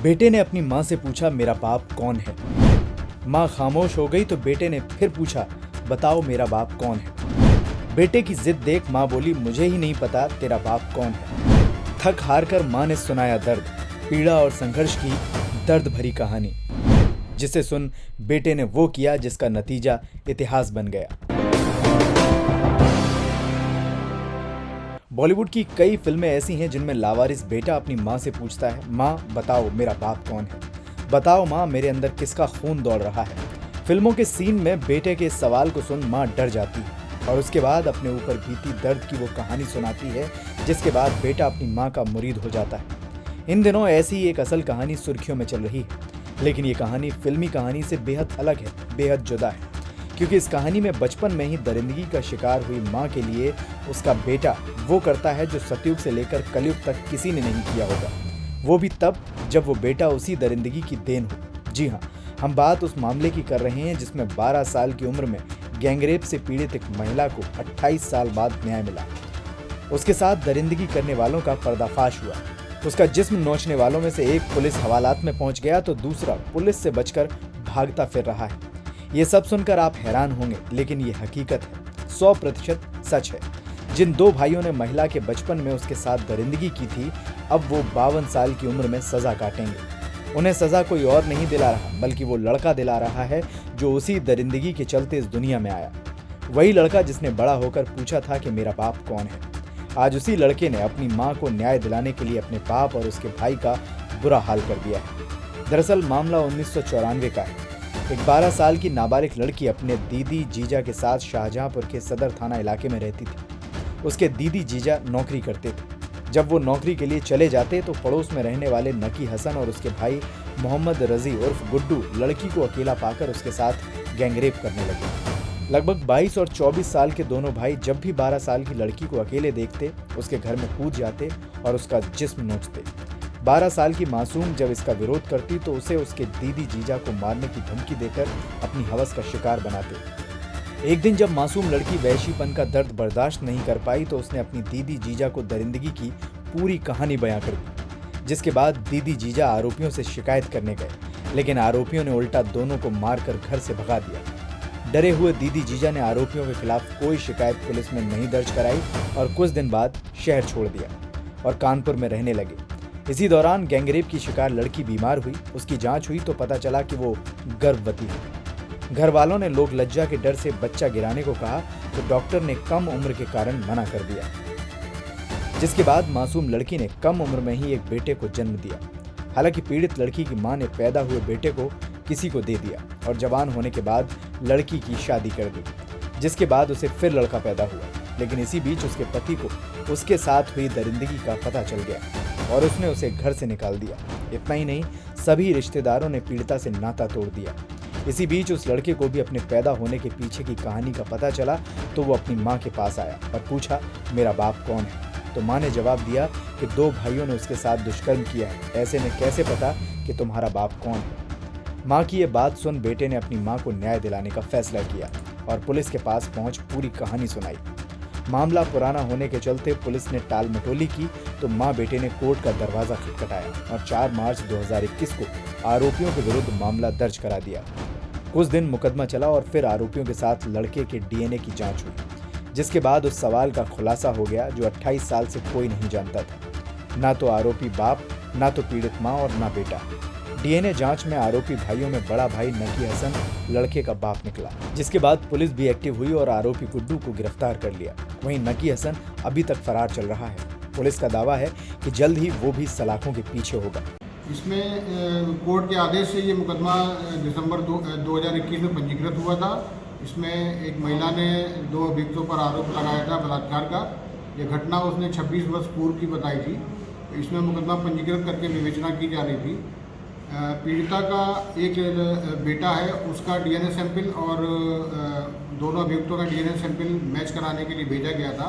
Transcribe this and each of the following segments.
बेटे ने अपनी माँ से पूछा, मेरा बाप कौन है। माँ खामोश हो गई तो बेटे ने फिर पूछा, बताओ मेरा बाप कौन है। बेटे की जिद देख माँ बोली, मुझे ही नहीं पता तेरा बाप कौन है। थक हार कर माँ ने सुनाया दर्द, पीड़ा और संघर्ष की दर्द भरी कहानी, जिसे सुन बेटे ने वो किया जिसका नतीजा इतिहास बन गया। बॉलीवुड की कई फिल्में ऐसी हैं जिनमें लावारिस बेटा अपनी माँ से पूछता है, माँ बताओ मेरा बाप कौन है, बताओ माँ मेरे अंदर किसका खून दौड़ रहा है। फिल्मों के सीन में बेटे के इस सवाल को सुन माँ डर जाती है और उसके बाद अपने ऊपर बीती दर्द की वो कहानी सुनाती है, जिसके बाद बेटा अपनी माँ का मुरीद हो जाता है। इन दिनों ऐसी ही एक असल कहानी सुर्खियों में चल रही है, लेकिन ये कहानी फिल्मी कहानी से बेहद अलग है, बेहद जुदा है, क्योंकि इस कहानी में बचपन में ही दरिंदगी का शिकार हुई माँ के लिए उसका बेटा वो करता है जो सतयुग से लेकर कलयुग तक किसी ने नहीं किया होगा, वो भी तब जब वो बेटा उसी दरिंदगी की देन हो। जी हाँ, हम बात उस मामले की कर रहे हैं जिसमें 12 साल की उम्र में गैंगरेप से पीड़ित एक महिला को 28 साल बाद न्याय मिला। उसके साथ दरिंदगी करने वालों का पर्दाफाश हुआ। उसका जिस्म नोचने वालों में से एक पुलिस हवालात में पहुंच गया तो दूसरा पुलिस से बचकर भागता फिर रहा है। ये सब सुनकर आप हैरान होंगे, लेकिन ये हकीकत है, 100% सच है। जिन दो भाइयों ने महिला के बचपन में उसके साथ दरिंदगी की थी, अब वो 52 साल की उम्र में सजा काटेंगे। उन्हें सजा कोई और नहीं दिला रहा, बल्कि वो लड़का दिला रहा है जो उसी दरिंदगी के चलते इस दुनिया में आया। वही लड़का जिसने बड़ा होकर पूछा था कि मेरा बाप कौन है। आज उसी लड़के ने अपनी माँ को न्याय दिलाने के लिए अपने बाप और उसके भाई का बुरा हाल कर दिया है। दरअसल मामला 1994 का है। एक 12 साल की नाबालिग लड़की अपने दीदी जीजा के साथ शाहजहांपुर के सदर थाना इलाके में रहती थी। उसके दीदी जीजा नौकरी करते थे। जब वो नौकरी के लिए चले जाते तो पड़ोस में रहने वाले नकी हसन और उसके भाई मोहम्मद रजी उर्फ गुड्डू लड़की को अकेला पाकर उसके साथ गैंगरेप करने लगे। लगभग 22 और 24 साल के दोनों भाई जब भी 12 साल की लड़की को अकेले देखते उसके घर में कूद जाते और उसका जिस्म नोचते। 12 साल की मासूम जब इसका विरोध करती तो उसे उसके दीदी जीजा को मारने की धमकी देकर अपनी हवस का शिकार बनाते। एक दिन जब मासूम लड़की वैश्यपन का दर्द बर्दाश्त नहीं कर पाई तो उसने अपनी दीदी जीजा को दरिंदगी की पूरी कहानी बयां कर दी, जिसके बाद दीदी जीजा आरोपियों से शिकायत करने गए, लेकिन आरोपियों ने उल्टा दोनों को मारकर घर से भगा दिया। डरे हुए दीदी जीजा ने आरोपियों के खिलाफ कोई शिकायत पुलिस में नहीं दर्ज कराई और कुछ दिन बाद शहर छोड़ दिया और कानपुर में रहने लगे। इसी दौरान गैंगरेप की शिकार लड़की बीमार हुई। उसकी जांच हुई तो पता चला कि वो गर्भवती है। घर वालों ने लोग लज्जा के डर से बच्चा गिराने को कहा तो डॉक्टर ने कम उम्र के कारण मना कर दिया, जिसके बाद मासूम लड़की ने कम उम्र में ही एक बेटे को जन्म दिया। हालांकि पीड़ित लड़की की मां ने पैदा हुए बेटे को किसी को दे दिया और जवान होने के बाद लड़की की शादी कर दी, जिसके बाद उसे फिर लड़का पैदा हुआ। लेकिन इसी बीच उसके पति को उसके साथ हुई दरिंदगी का पता चल गया और उसने उसे घर से निकाल दिया। इतना ही नहीं, सभी रिश्तेदारों ने पीड़िता से नाता तोड़ दिया। इसी बीच उस लड़के को भी अपने पैदा होने के पीछे की कहानी का पता चला तो वो अपनी माँ के पास आया और पूछा, मेरा बाप कौन है। तो माँ ने जवाब दिया कि 2 भाइयों ने उसके साथ दुष्कर्म किया है, ऐसे में कैसे पता कि तुम्हारा बाप कौन है। माँ की ये बात सुन बेटे ने अपनी माँ को न्याय दिलाने का फैसला किया और पुलिस के पास पहुंच पूरी कहानी सुनाई। मामला पुराना होने के चलते पुलिस ने टाल मटोली की तो माँ बेटे ने कोर्ट का दरवाजा खटखटाया और 4 मार्च 2021 को आरोपियों के विरुद्ध मामला दर्ज करा दिया। कुछ दिन मुकदमा चला और फिर आरोपियों के साथ लड़के के डीएनए की जांच हुई, जिसके बाद उस सवाल का खुलासा हो गया जो 28 साल से कोई नहीं जानता था, ना तो आरोपी बाप, ना तो पीड़ित माँ और ना बेटा। डीएनए जांच में आरोपी भाइयों में बड़ा भाई नकी हसन लड़के का बाप निकला, जिसके बाद पुलिस भी एक्टिव हुई और आरोपी गुड्डू को गिरफ्तार कर लिया। वहीं नकी हसन अभी तक फरार चल रहा है। पुलिस का दावा है कि जल्द ही वो भी सलाखों के पीछे होगा। इसमें कोर्ट के आदेश से ये मुकदमा दिसंबर 2021 में पंजीकृत हुआ था। इसमें एक महिला ने 2 अभियुक्तों पर आरोप लगाया था बलात्कार का। ये घटना उसने 26 वर्ष पूर्व की बताई थी। इसमें मुकदमा पंजीकृत करके विवेचना की जा रही थी। पीड़िता का एक बेटा है, उसका डीएनए सैंपल और दोनों अभियुक्तों का डीएनए सैंपल मैच कराने के लिए भेजा गया था।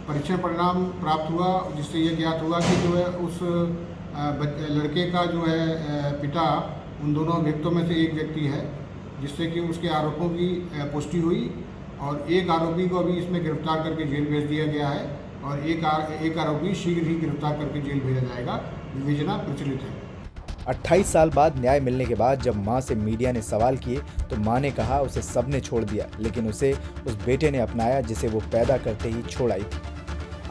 परीक्षण परिणाम प्राप्त हुआ जिससे ये ज्ञात हुआ कि जो है उस लड़के का जो है पिता उन दोनों अभियुक्तों में से एक व्यक्ति है, जिससे कि उसके आरोपों की पुष्टि हुई और एक आरोपी को अभी इसमें गिरफ्तार करके जेल भेज दिया गया है और एक आरोपी शीघ्र ही गिरफ्तार करके जेल भेजा जाएगा। विवेचना प्रचलित है। 28 साल बाद न्याय मिलने के बाद जब मां से मीडिया ने सवाल किए तो मां ने कहा उसे सबने छोड़ दिया, लेकिन उसे उस बेटे ने अपनाया जिसे वो पैदा करते ही छोड़ आई थी।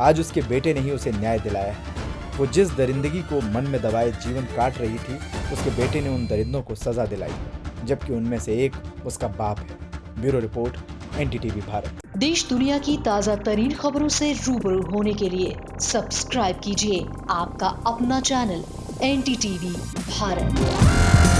आज उसके बेटे ने ही उसे न्याय दिलाया है। वो जिस दरिंदगी को मन में दबाए जीवन काट रही थी, उसके बेटे ने उन दरिंदों को सजा दिलाई, जबकि उनमें से एक उसका बाप है। Bureau report, NDTV Bharat. देश दुनिया की ताज़ा तरीन खबरों से रूबरू होने के लिए सब्सक्राइब कीजिए आपका अपना चैनल एनडीटीवी भारत।